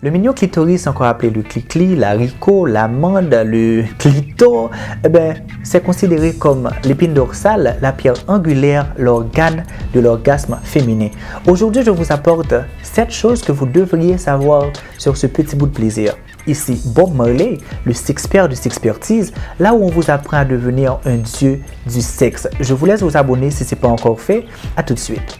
Le mignon clitoris, encore appelé le clicli, l'haricot, l'amande, le clito, c'est considéré comme l'épine dorsale, la pierre angulaire, l'organe de l'orgasme féminin. Aujourd'hui, je vous apporte 7 choses que vous devriez savoir sur ce petit bout de plaisir. Ici, Bob Marley, le sexpert du sexpertise, là où on vous apprend à devenir un dieu du sexe. Je vous laisse vous abonner si ce n'est pas encore fait. À tout de suite.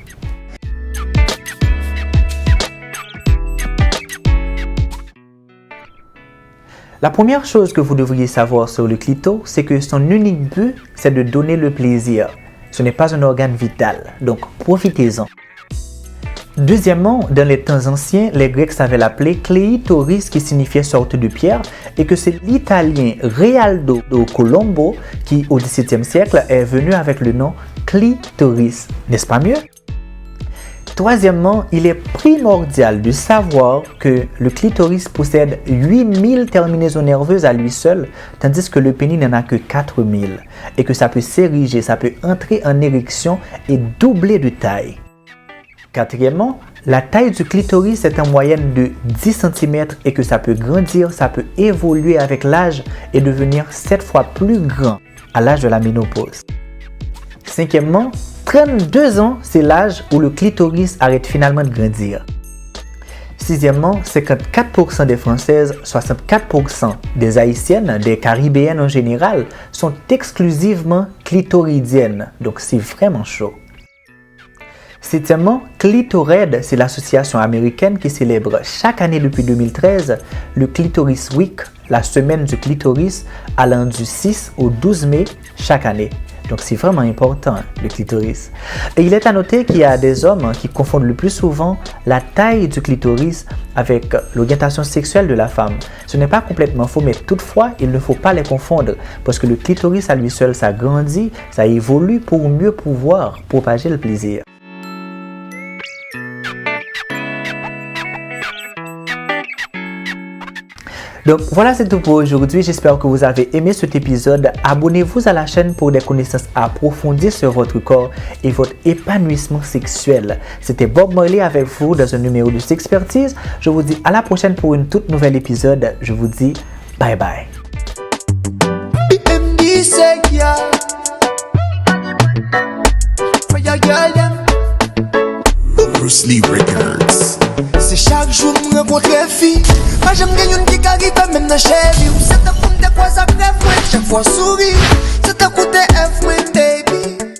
La première chose que vous devriez savoir sur le clito, c'est que son unique but, c'est de donner le plaisir. Ce n'est pas un organe vital, donc profitez-en. Deuxièmement, dans les temps anciens, les Grecs savaient l'appeler cléitoris qui signifiait sorte de pierre et que c'est l'italien Realdo Colombo qui, au XVIIe siècle, est venu avec le nom clitoris. N'est-ce pas mieux? Troisièmement, il est primordial de savoir que le clitoris possède 8000 terminaisons nerveuses à lui seul, tandis que le pénis n'en a que 4000 et que ça peut s'ériger, ça peut entrer en érection et doubler de taille. Quatrièmement, la taille du clitoris est en moyenne de 10 cm et que ça peut grandir, ça peut évoluer avec l'âge et devenir 7 fois plus grand à l'âge de la ménopause. Cinquièmement, 32 ans, c'est l'âge où le clitoris arrête finalement de grandir. Sixièmement, 54% des Françaises, 64% des Haïtiennes, des Caribéennes en général, sont exclusivement clitoridiennes, donc c'est vraiment chaud. Septièmement, Clitored, c'est l'association américaine qui célèbre chaque année depuis 2013 le Clitoris Week, la semaine du clitoris, allant du 6 au 12 mai chaque année. Donc c'est vraiment important, le clitoris. Et il est à noter qu'il y a des hommes qui confondent le plus souvent la taille du clitoris avec l'orientation sexuelle de la femme. Ce n'est pas complètement faux, mais toutefois, il ne faut pas les confondre parce que le clitoris à lui seul, ça grandit, ça évolue pour mieux pouvoir propager le plaisir. Donc voilà, c'est tout pour aujourd'hui. J'espère que vous avez aimé cet épisode. Abonnez-vous à la chaîne pour des connaissances approfondies sur votre corps et votre épanouissement sexuel. C'était Bob Marley avec vous dans un numéro de Sexpertise. Je vous dis à la prochaine pour une toute nouvelle épisode. Je vous dis bye bye. Bruce Lee Records. C'est chaque jour me rencontre les filles. Moi j'aime gagner une qui arrive même dans chez vous. C'est ta pomme de quoi ça crève, chaque fois souris. C'est ta côté F, baby.